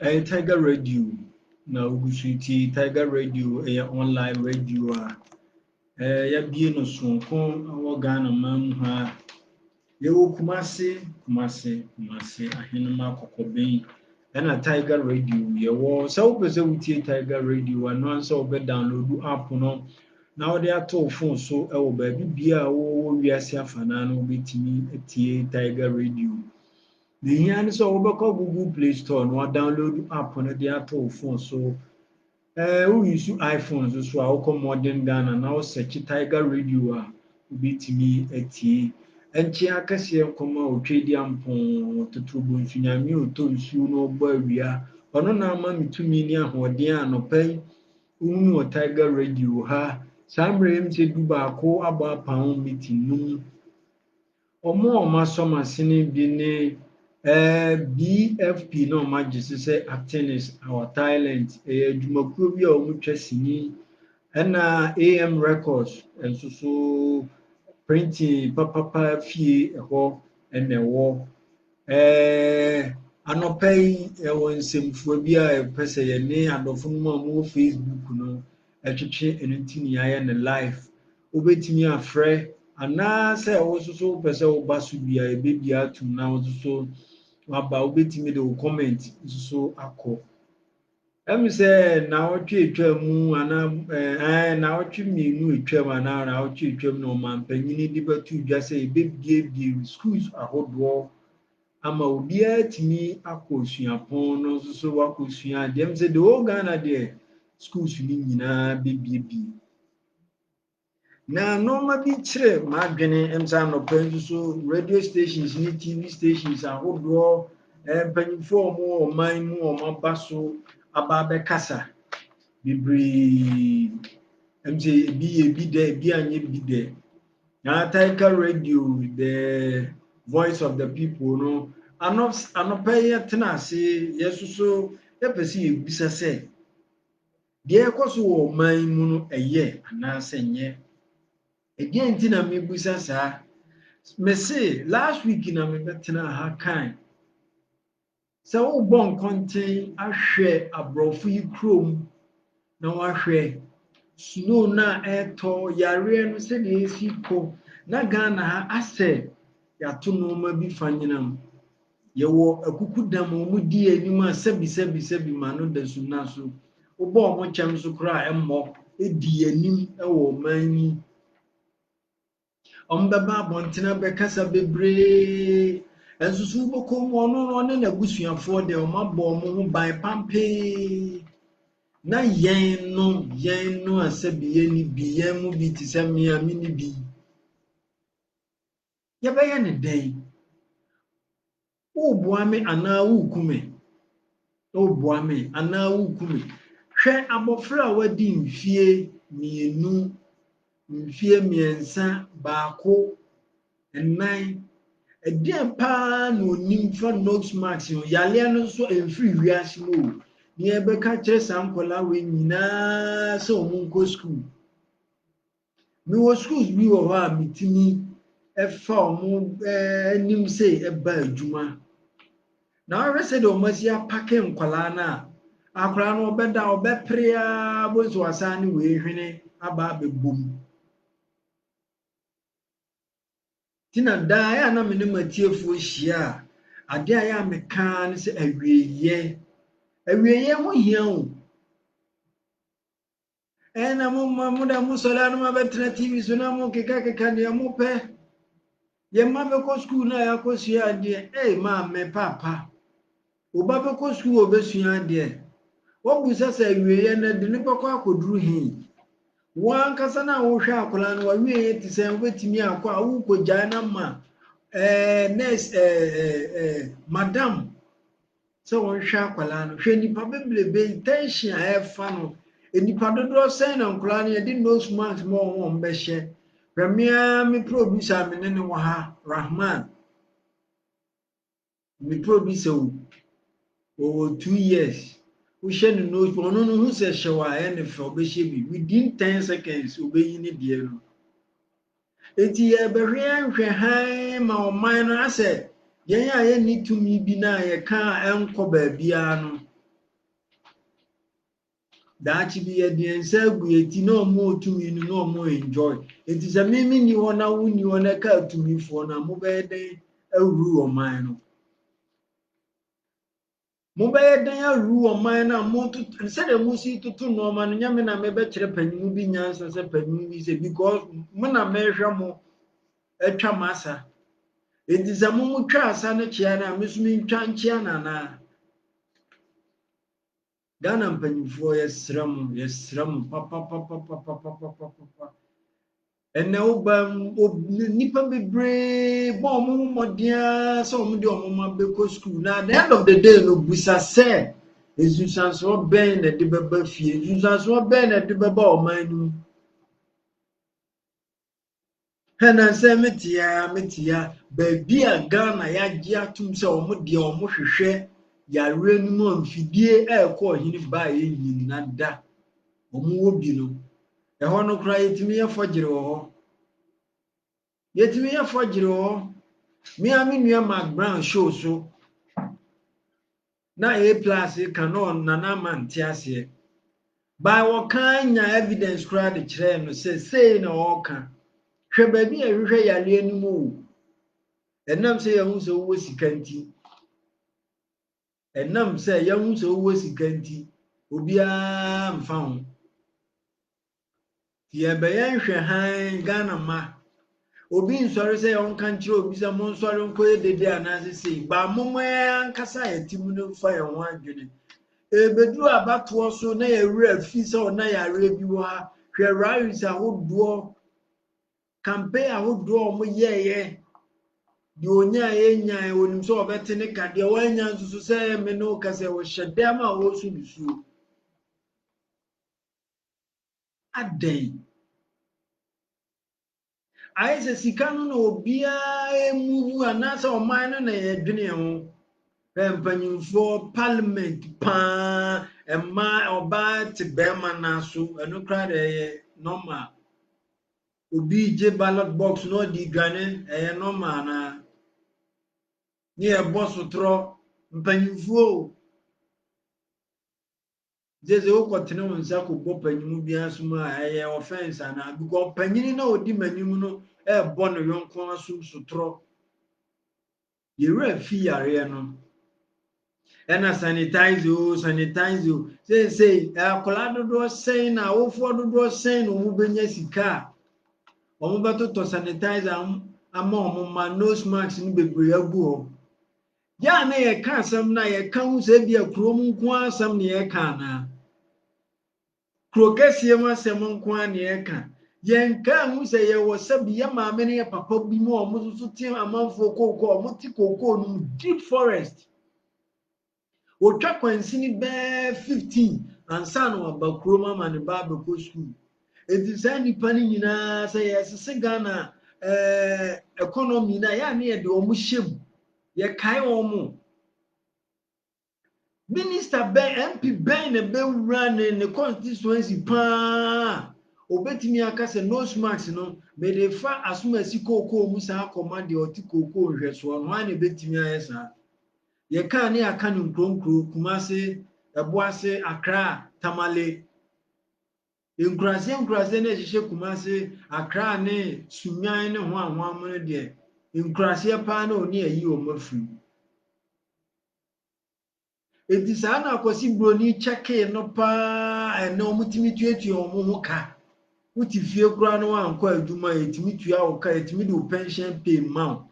Tiger Radio. Na ugusuti Tiger Radio online radio ya bie no sonko awo Ghana man ha. Yewo Kumase ahenema kokoben. Na Tiger Radio yewo se wo pese wutie Tiger Radio ano ansa wo be download app no na wo dey ato phone so wo ba bibia wo wiase afana no betimi atie Tiger Radio. The here is over Google Play Store no download app on the ato phone so who use iPhones so I come modern Ghana now search Tiger Radio ubitimi atie enchi akase nkoma otwedi ampon totrobo nsunyame oto nsu no ogba awia ono na ama mitumi ni ahoden anopai unu Tiger Radio ha samre mse duba ko aba paun mitinu omo masoma sini bi ne BFP no majisi say Atenis our talent adwumakuo bi a omutwa sini na AM Records and so printing papa fie ho enewo anopai wonsemfo bi a pese ye ne adofo mo Facebook no etwetwe enutini aye ne live obetimi afre ana say wo so pese wo basu bia ebebia atum na wo so waba obetimi de comment so akọ say na otwe etwa mu ana na otwe mienu etwa ma na otwe etwa mu no mampanyini di batu dwa say ebebie schools ahodo ama obi atimi akọsuapon no so wakọsua dem say the whole Ghana there schools ni nyina bebie na normal bi kire madwene emsa no pen so radio stations ni TV stations ahodo panifo mo oman mu omabaso ababe kasa bibri emse bi de bi anye bi de na Tiger Radio the voice of the people no anopay tenase yesuso epesi ebisa se de ekoso oman mu no eye anase nye again tina me busa sa me say last week na me betena ha kan so wo bon contain ahwe abrofu yi krom na wahwe snow na eto yare no se de esi ko na Ghana ha ase ya to no ma bi fanyinam yewo akukudam mu di anim asabi ma no da su na so wo bo mo kyam so kra emmo edi anim ewo manyi ombaba bontena bekasa bebre ensusu boko mo no na gusuafo de omabo mo ho ban pampe na yen no asabiye ni biye mu bi tisame amini bi ya baya ne den obuame ana wukume hwe abofra wadi mfie mienu mfie miensa baako ennan edem pa no nimfa notes marks yo yale no so emfiri wiase mo ni ebeka kire sankola we nyina so omunko school mi wo schools bi wo ha mitini efa omu nim say eba adwuma na we say do masi apake nkwala na akra no obeda obeprea bozo asane we hwene aba bebom tina da ya na me matiefu hia ade aya meka ne se awieye ho hia o ena mo da musola no mabetra TV so na mo keka ne mo pe ye ma be ko school na ya ko sua ade ma me papa oba be ko school obesua ade wo busa sa awieye na de ne be ko akoduru hin wan kasa na wo hwe akola no wawie ti se wetimi akwa awu ko jana ma next madam so won hwe akola no hwe nipa beblebe tension efa no enipa dodo sen na akola no ye di nose mask mo won be hye premier mi producer mi ne wo ha Rahman mi producer o 2 years we share the nose but no who say shawa and for be shebi within 10 seconds obey ni de no eti e be hwe han ma o man no ase yen ya ye ni to mi bi na ye ka enko ba bia no that be a DNC, we no more to me, no more enjoy. It is a mimi you wanna win you wanna cut to me for na mobile day a rule of mine. Mobile day a rule of mine, and more to say the musi to no man, Yamina may better penny be nyans as a penny because when I measure more a chamasa. It is a mumu trasa na chiana, Miss Min Chanchiana na. Ghana mpanyinfoɔ yɛsrɛm papa ɛnɛ woba nipa bebree bɔ ɔmo mmɔden sɛ ɔmo de ɔmo ma bɛkɔ school na at the end of the day no busa sɛ nsusuansoɔ bɛn na ɛde bɛba fie nsusuansoɔ bɛn na ɛde bɛba ɔman no mu ɛna sɛ metia baabi a Ghana yɛagye atom sɛ ɔmo deɛ ɔmo hwehwɛ yare no mu amfidie ɛkɔ ɔhene baa nyina da ɔmo wɔ bi no ɛhɔ no koraa yɛtumi yɛ fɔgyere wɔ hɔ mea me nua Mark Brown show so na A+ ka no nana mante aseɛ by wɔka nya evidence koraa de kyerɛ no sɛ sei na ɔka hwɛ baabi a ɛhwehwɛ yare no mu o ɛnam sɛ yɛhu sɛ wowɔ sika nti obiara mfa ho yɛbɛyɛ nhwɛ han Ghana ma obi nsɔre sɛ ɔnka nkyerɛ obi sɛ mo nsɔre nkɔyɛ dede anaasɛ sei ba momma ankasa yɛtim no mfa yɛn ho adwene ebeduru abatoɔ so na yɛwerɛ fi sɛ ɔna yare bi wɔ ha hwɛ rallies ahodoɔ campaign ahodoɔ ɔmo yɛɛyɛ deɛ onyaa onim sɛ ɔbɛte ne ka deɛ wanya nso so sɛ me ne wo kasɛ wɔhyɛ dɛm a wɔso nsuo adɛn ayɛ sɛ sika no na obiara emuvu anaasɛ ɔman no na yɛdwene ho mpanyinfoɔ parliament paa ɛma ɔbaa te bɛrima n'aso ɛno koraa de ɛyɛ normal obi gye ballot box na ɔde dwane ɛyɛ normal na ne yɛbɔ sotorɔ mpanyinfoɔ gyeze wokɔtene wo nsa kɔbɔ panyimu bi aso mu a ɛyɛ offense ana because panyini na odi m'anim no ɛbɔ no yɔnko aso sotorɔ yɛwerɛ fi yareɛ no ɛna sanitize say akɔla dodoɔ sɛn na awofoɔ dodoɔ sɛn na ɔmo bɛnya sika a ɔmo bɛtotɔ sanitize ama ɔmo ma nose mask no bebree agu hɔ yɛa na yɛka asɛm na yɛka ho sɛ bi a kurom nko asɛm na yɛka anaa kuro kɛseɛ mu asɛm nko a na yɛka yɛnka ho sɛ yɛwɔ sɛ bi yɛ maame ne yɛ papa bi mu a ɔmo nso te amanfoɔ kookoo ɔmo te kookoo no deep forest wotwa kwansini bɛɛ 15 ansa na waba kurom ama ne ba abɛkɔ school eti saa nipa no nyinaa sɛ yɛsese Ghana economy na yɛ ne yɛde ɔmo hyɛm yɛkae ɔmo minister bɛn MP bɛn na bɛwura ne constituency paa obetumi aka sɛ nose mask no mede fa asomasi kookoo mu saa akɔma deɛ ɔte kookoo nhwɛsoɔ no ana ebetumi ayɛ saa yɛka ne aka no nkronkro Kumase Ɛboase Accra Tamale nkurase na ɛhyehyɛ Kumase Accra ne Sunyane ne ho ahoam no deɛ nkurase paa na oni ayi ɔmo afiri edi saa na akwasi broni kyɛke no paa ɛna ɔmo timi tuatua ɔmo ho ka wote fie kura no ankɔ adwuma yɛtimi tua wo ka yɛtimi de wo pension pay ma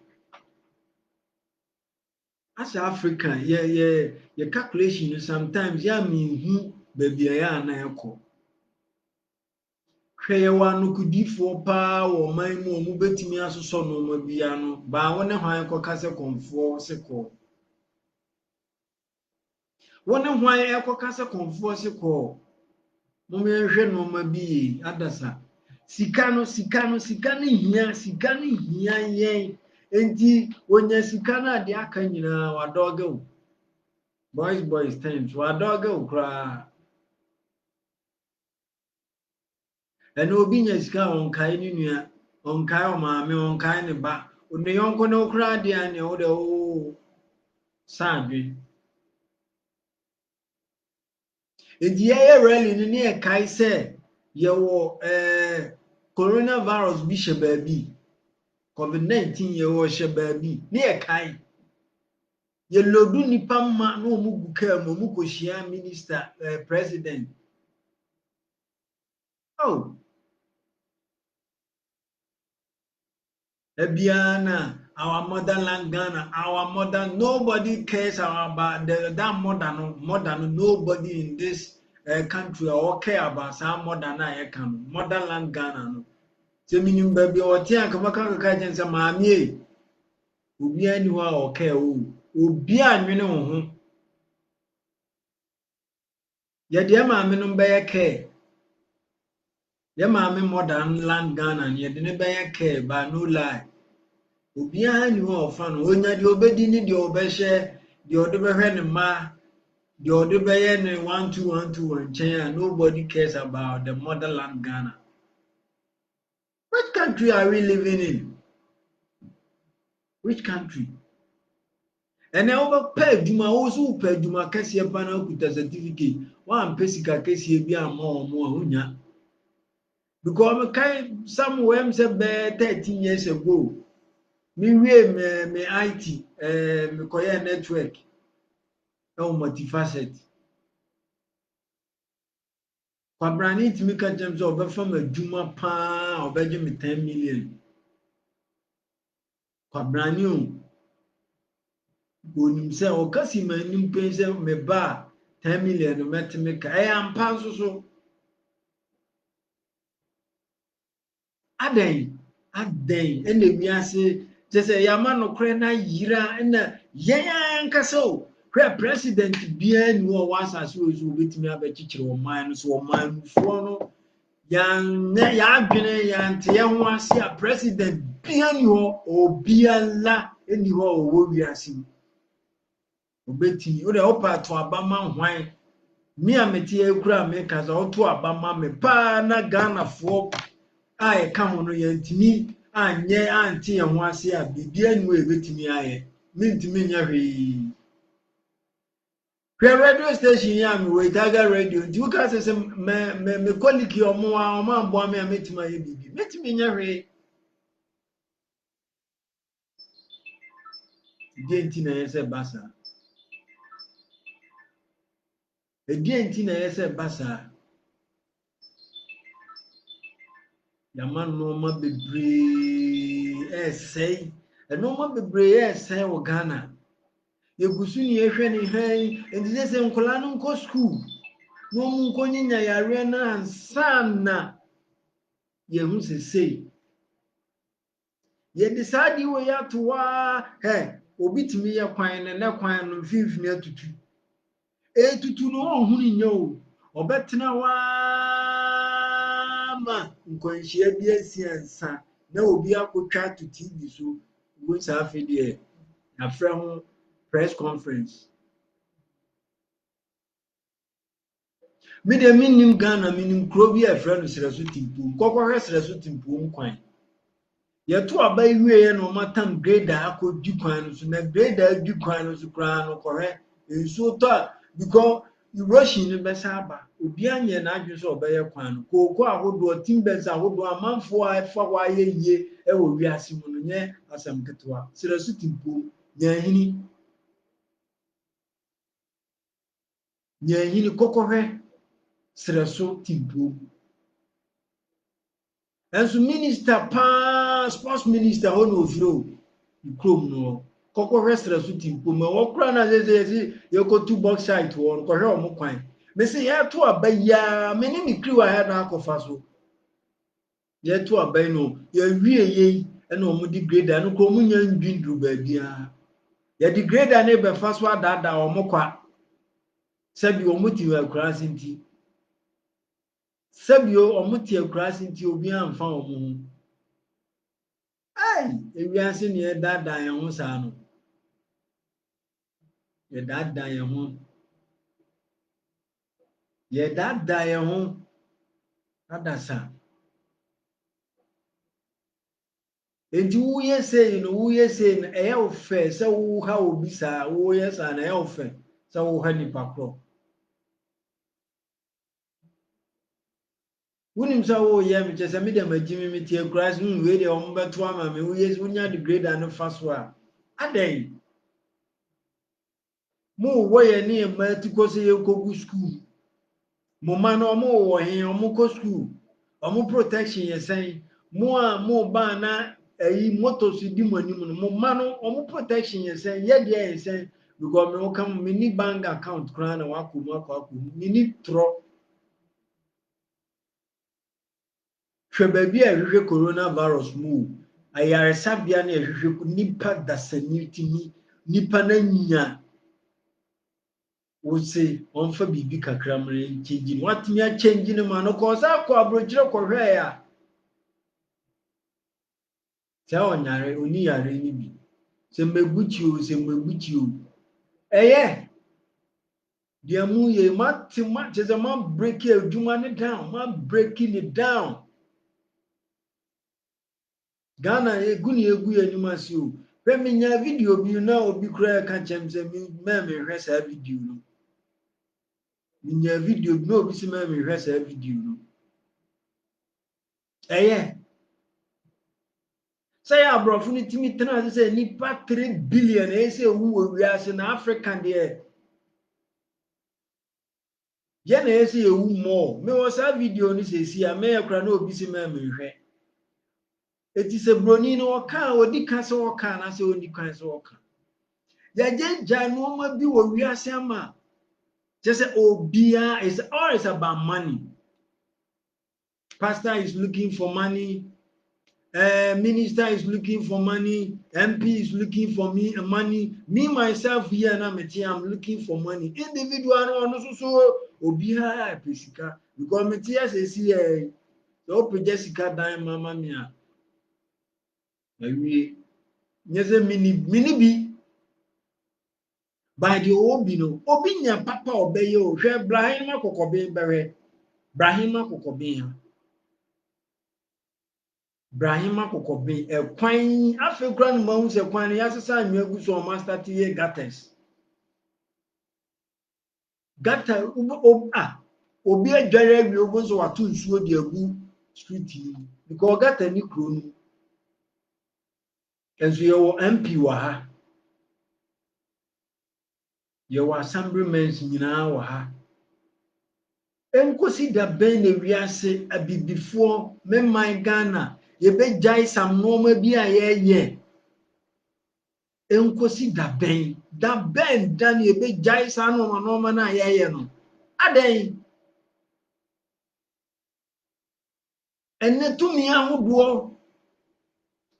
as Africa ye calculation sometimes ya mehu baabi a ya na ekɔ hwɛ yɛ wa no kudifo pa wo man mu ɔmo betimi asosɔ no ma bia no ba wo ne hwan kɔ kase konfoɔ se kɔ wo ne hwan ekɔ kase konfoɔ se kɔ mo me hwɛ no ma bi adasa sika no hia yɛn enti wonya sika na de aka nyina wa dɔge boys times wa dɔge kra ɛna obi nya sika onkae ne nua onkae o maame onkae ne ba one yonko ne kra de ane wo de o sadwe enti yɛ rally no ne yɛ kae sɛ yɛwɔ coronavirus bi hyɛ baabi COVID-19 yɛwɔ hyɛ baabi ne yɛ kae yɛlodu nipa ma na ɔmo gu kaa mu ɔmo kɔhyia minister president oh Ebiana, our motherland Ghana, our mother, nobody cares about that modern, nobody in this country or care about some modern motherland Ghana. No. So meaning baby or tia kamaka kajen sa mami ubi anywa or care ubi anwene ho. Ya de maami no be care. Ya maami modern land Ghana, ya de ne be care but no lie. Obiara ni ho ofa no onya de obedi ni de obehye de odebehwe ne ma de odebeye ne 1212 nchen nobody cares about the motherland Ghana. Which country are we living in? Which country? And over pay duma also pay duma kase pa na okuta certificate one pesika kase bi ama omo onya because me kai somewhere say 13 years ago me IT me koye network multifaceted. Kwabrani timi ka jem so obefam adwuma pa obeje me 10 million. Kwabrani o bonim se o kasi manim pen se me ba 10 million no metime ka ampa so aden ene wiase je se yama no kre na yira na yen kasa o kre president bia ni wo wasase ozu obetimi abechichire o man no so o man fo no yan adwene yan te ho ase a president bia ni ho obiala eni ho owo wiase obetimi o de opa to abama hwan mi ameti ekura me kaza o to abama me pa na Ghana fo a e ka ho no yantimi anye ante ye ho ase a bibia ni wo ebetimi aye mintimi nya hwe radio station ya mi we Tiger radio ndi uka se me colleague omo ambo me ametima ye bibi metimi nya hwe dienti na yese basa dienti na yese basa yaman no ma bebre essay no ma bebre essay wo Ghana yegusu ni ehwe ni han ndi se nkola no nko school no mu nko nyinya yare na ansana yehu sesei ye decide we ya to wa obi timi ye kwan ne kwan no mfimfini atutu etutu no ohun nya o obetena wa ma nkwanhia bi asiansa na obi akotwa to TV so wo sa afede afra ho press conference me de minim Ghana minim kro bi afra no Sreso Timpu kokore Sreso Timpu nkwan ye to abai wie no matam grader akodi kwan no so na grader adi kwan no so kra no kore enso to because erosion no be saba obi anye na adwe so obeye kwan no koko ahodo timbers ahodo amanfo afa wa yeye e wo wiase mu no nye asam ketwa Sreso Timpu nyahini kokore Sreso Timpu enso minister pa sports minister hono ofiro ikrom no kokore Sreso Timpu ma wokra na ze yekotu box site won kohwe omo kwan me se ye to abaya me ni mikri wa ha na akofa so ye to abay no ye wie ye na omo di grader no ko munya ndwindru ba bia ye di grader na be fa so adada omo kwa sabi omo ti wa kra sinti sabio omuti akurasi nti obi amfa omo ai ewiase ne edada ye ho sa no ye dada ye ho adasa enti wo ye sei no eye ofe se wo ha obi sa wo ye sa na eye ofe se wo ha nipa kro Unim sa wo ye me chese me dem agimi me tie Christ we dey o mbeto ama me wo yes unya the grade and faso a adan mo wo ye ne ma ti ko se ye kogu school mo ma no mo wo he o mo ko school o mo protection ye sen mo a mo ba na ayi motos di mo anim no mo ma no o mo protection ye sen ye de ye sen because me wo kam me ni bank account kra na wa ko mo akwa me ni tro hwe ba bi a hwehwe coronavirus mu ayaresabia na hwehwe nipa dasanitimi nipa na nya wose onfa bibi kakra mre change ni watimi a change ni ma no ko sa ko abrochire ko hwe ya sa onyare oni yare ni bi se megbuchi o eye dia mu ye matima cheze ma break aduma ni down ma breaking it down Ghana eguni egu enyuma si o hwe me nya video bi na obi kura ka chem se me hwe sa video no nya video bi na obi si me hwe sa video no eye say abrofo ni timi tena say nipa 3 billion say wu wo wiase na African de ye na say ewu more me wo sa video ni say si a me yakra na obi si me hwe eti se broni no oka odi ka se oka na se oni kan se oka ya je ja no ma bi wo wiase ama just say obia is all is about money. Pastor is looking for money. Minister is looking for money. MP is looking for money. Me myself here now, I'm looking for money. Individual no so obia pesika because me say see so pe Jessica dan mama mia. Ewie nyeze mini bi by the obi no obi nya papa obeye o hwe Brahim makokobe bewe Brahim makokobe ha Brahima kokobe kwan afi kura no mahu se kwan ya sesa anwa gu so ma start ye gutters gutter obi adware awie obo so wato nsuo de agu street ni because gutter ni kuro no enso ye wo MP wa ha ye wo assemblymen nyina wa ha enkosi da ben na wiase abibifo memman Ghana ye be jai sam no ma bi a ye enkosi da ben dan ye be jai sam no ma na ye no adan ene tumi ahodo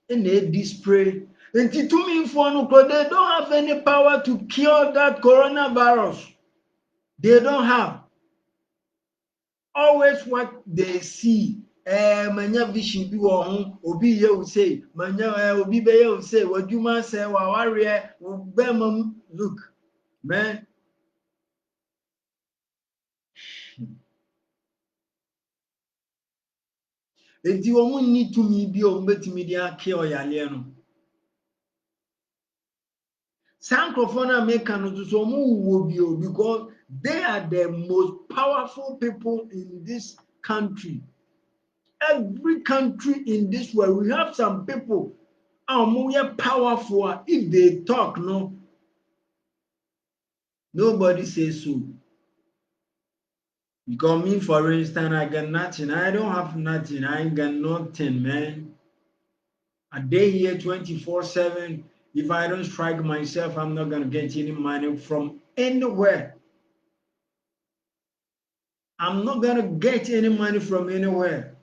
ene display enti tumi info no they don't have any power to cure that coronavirus. They don't have. Always what they see manya vision bi wo ho obi ye wo say manya obi be ye wo say wadwuma say wa ware be mam look man enti wo mun ni tumi bi o mbetimi dia ake oyale no Sankrofona make no so mu wo because they are the most powerful people in this country. Every country in this world, we have some people are powerful. If they talk, no, nobody says so. Because me, for instance, I got nothing. I don't have nothing. I ain't got nothing, man. A day here 24/7. If I don't strike myself, I'm not gonna get any money from anywhere. I'm not gonna get any money from anywhere.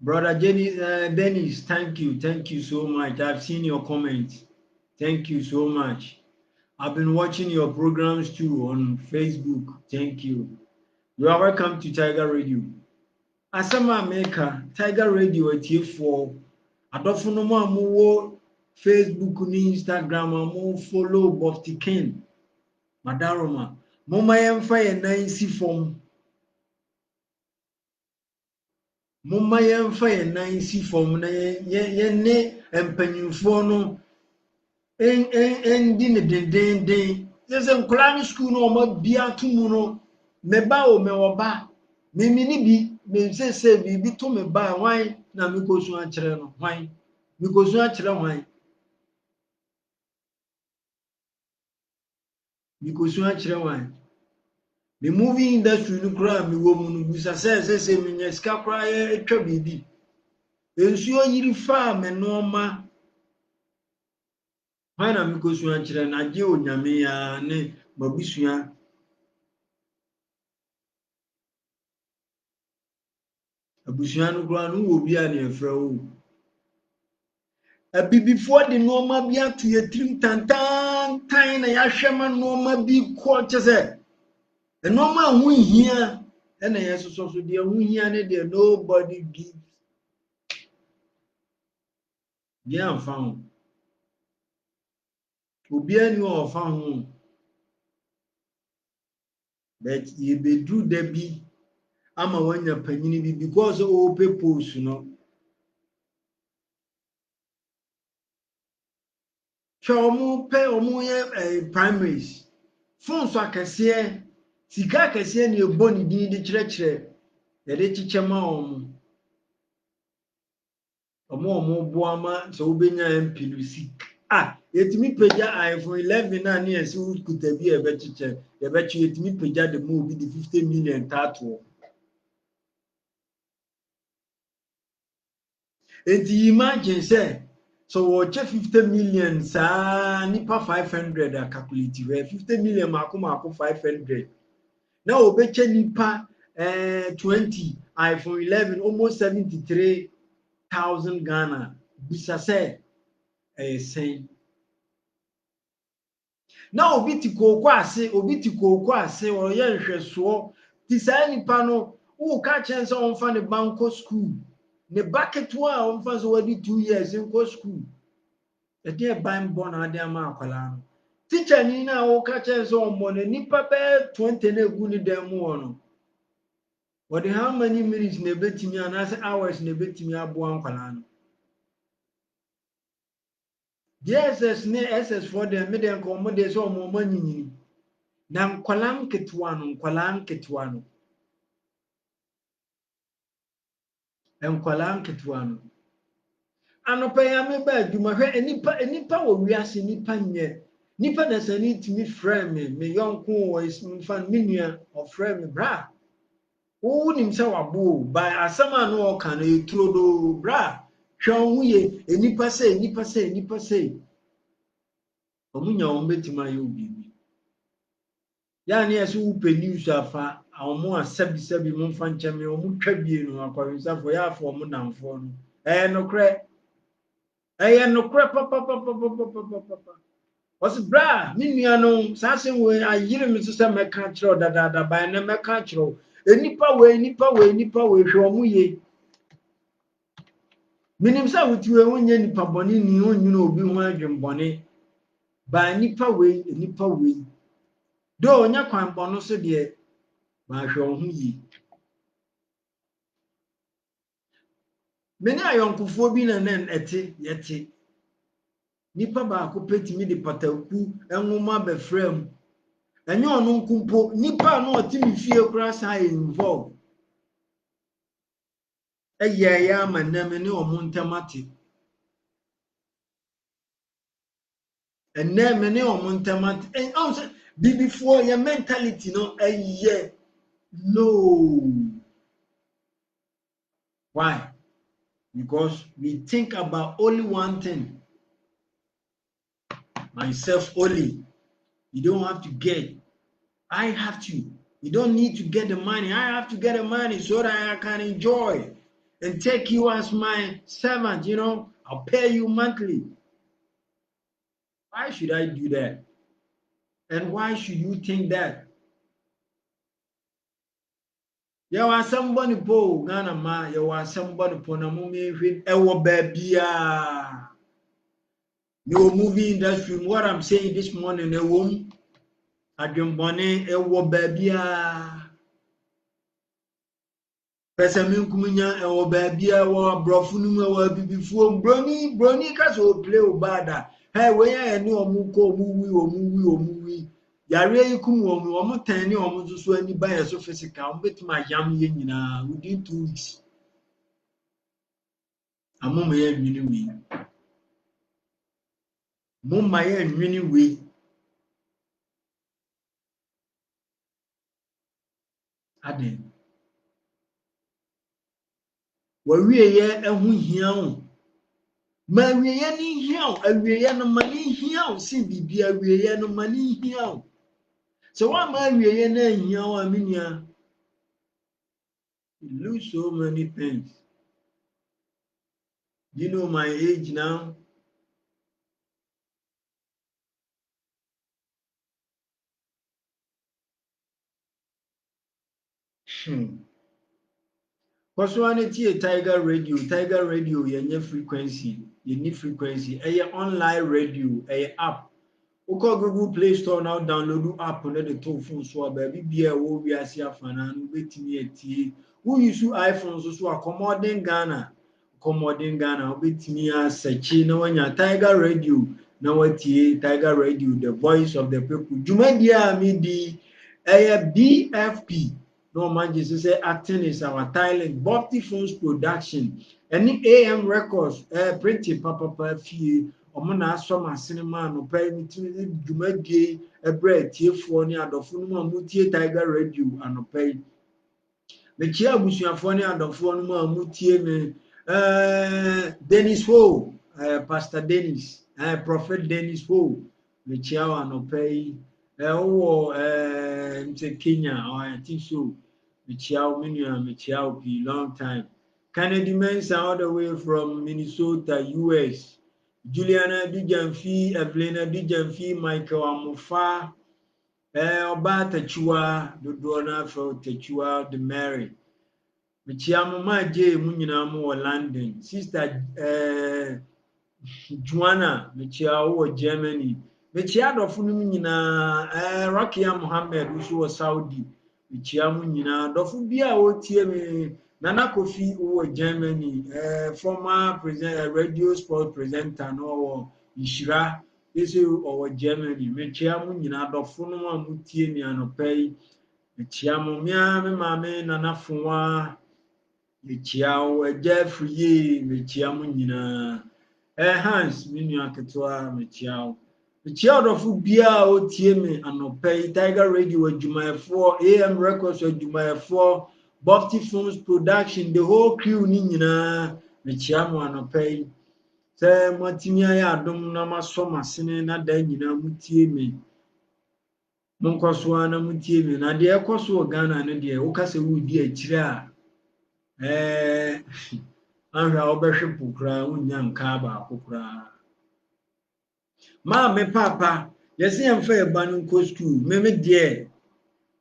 Brother Dennis, thank you so much. I've seen your comments. Thank you so much. I've been watching your programs too on Facebook. Thank you. You are welcome to Tiger Radio. Asama America, Tiger Radio at you for Adofunoma Muwo Facebook ni Instagram amu follow Bofty Ken Madaroma. Moma yemfa ye nansi form. Mumma yɛmfa yɛn nan si fam na yɛne mpanyinfoɔ no ndi ne dendenden. Sɛ nkwadaa no school no ɔma bi ato mu no meba o mewɔ ba memini bi mesese biribi to me ba hwan na mekɔsu akyerɛ no hwan mekɔsu akyerɛ hwan mekɔsu akyerɛ hwan me movie industry no koraa mewɔ mu no bisa sɛ menya sika koraa atwa biribi nsuo yiri faa me nneɛma hwan na mekɔsu akyerɛ na agye onyame ya ne mabusua abusua no koraa no wɔ bi a ne ɛfrɛ wo abibifoɔ de nneɛma bi ato yɛ tirim tantantan na yɛahwɛ ma nneɛma bi kɔ kyɛ sɛ nneɛma a ho nhia ɛna yɛsosɔ so deɛ ho hia ne deɛ nobody gives deɛ amfa ho obiara ni ɔfa ho but yɛbɛduru da bi ama wanya panyini bi because ɔpɛ post no hwɛ ɔmo yɛ primaries phones akɛseɛ sika akɛseɛ ne ɛbɔ ne din de kyerɛkyerɛ yɛde kyekyɛ ma ɔmo boa ma sɛ wobɛnya MP no sik yɛtumi pagya iPhone 11 a ne yɛsɛ wokuta bi a yɛbɛkye yɛtumi pagya de ma obi de 50 million taatoɔ enti imagine sɛ so wɔkyɛ 50 million saa nipa 500 a calculate 50 million mako 500 na wɔbɛkyɛ nipa 20 iPhone 11 almost 73,000 Ghana bisa sɛ sen na obi ti kooko ase ɔyɛ nhwɛsoɔ ti saa nipa no wo ka kyɛn sɛ ɔmfa ne banko school ne baketewa a ɔmfa so wadi 2 years nkɔ school ɛdeɛ ban bɔ na ade ama akwalaa no teacher ni na wo ka kyɛn sɛ ɔmmɔ ne nipa bɛɛ 20 na egu ne dan mu wɔ no wɔde how many minutes na ebetimi anaasɛ hours na ebetimi aboa akwalaa no DSS ne SS for them me dem ko mo de so mo nyinyi na nkwalaa nketewa no anopa ya me ba adwuma hwɛ enipa wɔ wiase nipa na sani timi frɛ me yɔnko wɔ mfa me nua ɔfrɛ me bra wo nim sɛ wabo ba asɛm a no ɔka no eturo do bra hwɛ ho ye enipa sɛ omunya ombetimi ayo bibi ya ne yeso wo pɛ news afa omo asabi mo mfa nkyɛme omo twa bie no akwaresafo ya afa omo namfo no nokre papa was bra me nua no sase we ayire me so sɛ mɛka kyerɛ dadaada ban na mɛka kyerɛ enipa we hwɛ omo ye minim sɛ wotiwe wonye nipa bɔne ni onyina obi ho adwembɔne ba nipa we do onya kwan bɔno so de ma hwɛ ho yi meni ayonkofo bi na yɛte nipa ba ko petimi de pataku enwoma befrem enye ono nkumpo nipa na otimi fie kura sa involve ya manam ne omo ntamate eneme ne omo ntamate also before your mentality no low. Why? Because we think about only one thing. Myself only. You don't have to get. I have to. You don't need to get the money. I have to get the money so that I can enjoy and take you as my servant, I'll pay you monthly. Why should I do that? And why should you think that? Yawa somebody po Ghana ma yawa somebody po na mo me hwe ewo baabia. No movie industry, what I'm saying this morning ewo adwembone ewo baabia. Pesami kumunya e wo baabia wo brofo no mu wo bibifuo broni ka so play obada hey we ya ni omuko omuwi yare yikum wo tan ni omu so ani ba ye so physical betima yam ye nyina within 2 weeks amoma ye nwini wi mumma ye nwini wi ade wawie ye ehu hia wo ma wie ye ni hia wo awie ye no mani hia wo si bibia awie ye no mani hia wo so what my we na hia wo aminia you lose so many things. You know my age now. Personality Tiger Radio yenye frequency, yenye frequency. Online radio, app. Oko Google Play Store now download app on the top phone so baby bia wo wi ase afana no betimi atie. Who use iPhone so accommoding Ghana. Betimi a search na wanya Tiger Radio na watie Tiger Radio, the voice of the people. Jumadia mi di BFP. No man just say acting is our talent. Bopti Phones Production. Any AM Records, pretty papa fee. Omona asoma cinema no pay mitimi dwumadie ebre tiefo ne adofo no amutie Tiger Radio anopay me chia abusuafo ne adofo no amutie me Dennis Ho Pastor Dennis Prophet Dennis Ho me chia anopay wo in Kenya or I think so me chia me chia be long time Kennedy Mensah all the way from Minnesota US Juliana Dijamfi, Evelina Dijamfi, Michael Amufa, Oba Tachua, Dodona for Tachua, the Mary. Michiamuma J. Muninamu London, Sister Juana, Michiao Germany, Michiado Funumina, Rakia Mohammed, which was Saudi, Michiamunina, Dofubia, Otiemi. Nana Kofi Germany, former radio sport presenter no Ishira, this is our Germany. Mechiamu nyina dofo no amutie ni anopai. Mechiamu mia me mame nana funwa. Mechiawo Jeffrey mechiamu nyina. Hans minua ketwa mechiawo. Mechiawo dofo bia otie me anopai. Tiger Radio adwumayefo, AM Records adwumayefo. Bopti Phones Production, the whole crew ni nyina mechiamu anopai se matimi aya adom na masoma sene na da nyina mutie me monkoso na mutie me na de ekoso Ghana ne de wo kase wudi akira anhwa obehwe pokra wunya nka ba pokra ma me papa yesi emfa e ba no ko school me de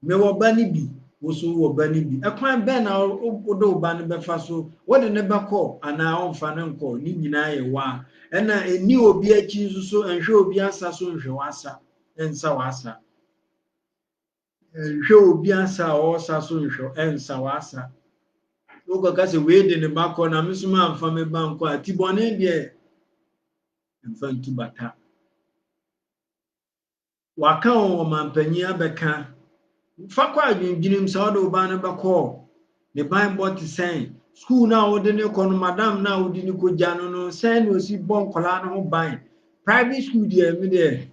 me wo ba ni bi woso wo ba ni bi ekwan be na odo ba no befa so wode ne beko ana onfa ne nko ni nyina ye wa ena eni obi achi nso enhwe obi asa so nhwe wasa ensa wasa enhwe obi asa o sa so nhwe ensa wasa ogo ka se we de ne bako na mesuma amfa me banko atibone de emfa ntubata waka o mampanyi abeka fakwa adwinginim sa odo ba ne beko ne Bible to say school na wo de ne kono madam na wo de ne ko jano no say no si bon kola no ho ban private school de me de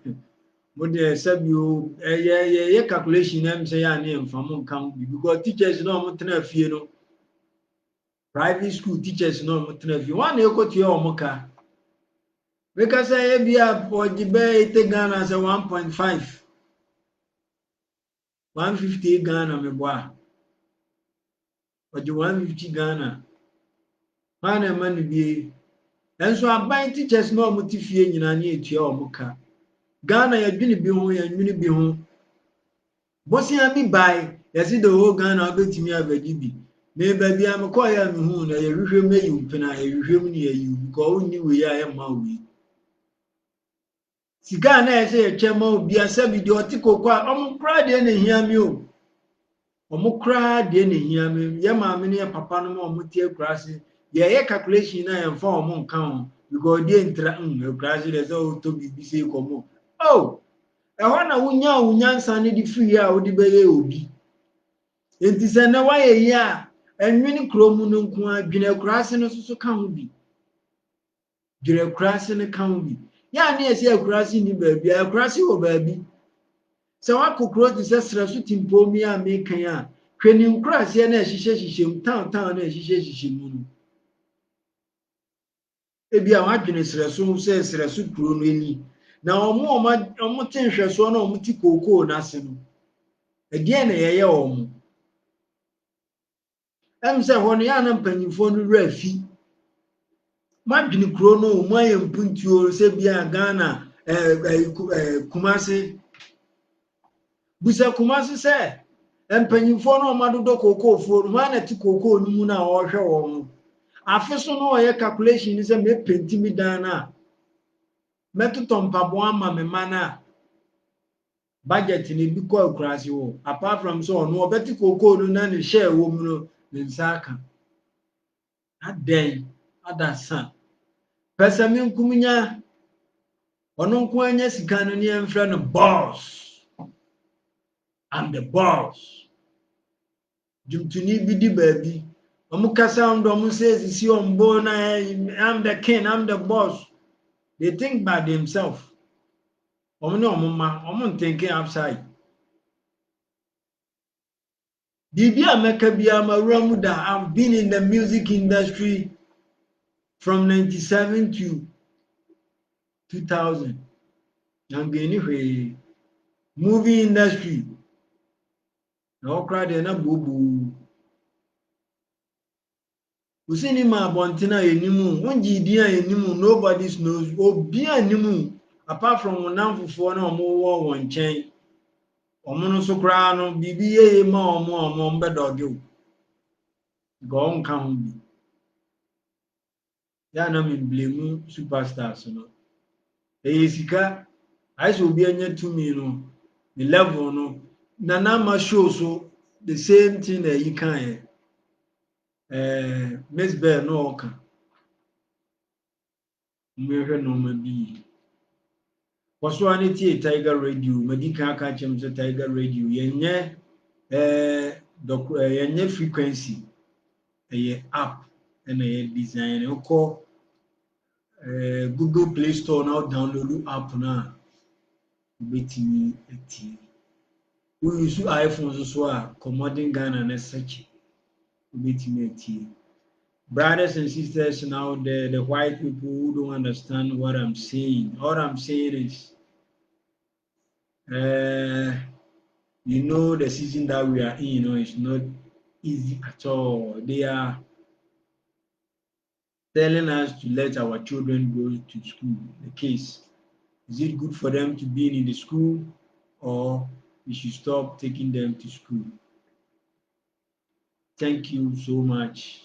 mo de sabio ye calculation am say ya ne mfa mo nkan bi because teachers no mo tena fie no private school teachers no mo tena fie one e ko tie o mo ka we ka say e bia for jibe ite Ghana say 1.5 150 Ghana me boa oje 150 Ghana mana man bi enso aban teachers no mo ti fie nyina ne etua o mo ka Ghana ya dwini bi ho ya nwini bi ho bosia bi bai yesi the whole Ghana obetimi abadi bi me ba bia me ko ya me hu na ye hwehwe meyi upena ye hwehwe mu ne yi ko onni we ya e ma we sika na ye se ye chema obi asabi de otikoko a omo kra de na hia mi o Omo kra de ne hia me ye maame ne papa no ma omo tie krase ye calculation na ye fa omo nka ho because de ntra krase de so to bibi se komo oh ehwa na wonya nsa ne di free a wo di beye obi enti se na wa ye a enwini kromu no nko a dwene krase no so ka ho bi dwene krase no ka ho bi ya na ye se krase ni ba bi krase wo ba bi se wa kokro ti se sra so timpomi a me kan a hweni nkrase na ehihye mu tan na ehihye mu no ebi a wadwene sra so se sra so kuro no eni na omo tenhwe so na omo ti kokoo na se no edie na ye ye omo em se ho no ya na mpanyimfo no rafi madwene kuro no mo aye mpuntuo se bia Ghana Kumasi busa Kumasi se mpanyimfo no madodo kokoo fo no na ti kokoo no mu na ohwe wo mo afi so no ye calculation ni se me penti mi dan na metoto mpabo ama me mana budget ni bi ko akurase wo apart from so no obeti kokoo no na ne share wo mu no ne nsaka aden adasa pesa mi nkumunya ono nko anya sika no ne emfra no boss. I'm the boss. Jumtuni bi di baby. Omu kasa ndo omu says si ombo na I'm the king, I'm the boss. They think by themselves. Omu no omu ma, omu thinking outside. Bibi ameka bi amawura da. I've been in the music industry from 97 to 2000. Anyway, movie industry. No crowd na bubu. Usini ma bontina enimu, unji dia enimu, nobody knows. Obi enimu apart from onamfufo na omo wo won chen. Omo no so kra no bibi ye ma omo mbedoge o. Go nka ho bi. Ya na me blame superstars no. Sika I should be anya tumi no. The level no na ma show so the same thing that you can Miss Bear no oka. Mwehwe no ma bi. Waso ani tie Tiger Radio, medika aka chem se Tiger Radio yenye yenye frequency app na ye design uko Google Play Store now download app na betimi eti. We use iPhone so a commoding Ghana na search betimi eti. Brothers and sisters now the white people who don't understand what I'm saying. All I'm saying is you know the season that we are in, it's not easy at all. They are telling us to let our children go to school. The case, is it good for them to be in the school or we should stop taking them to school? Thank you so much.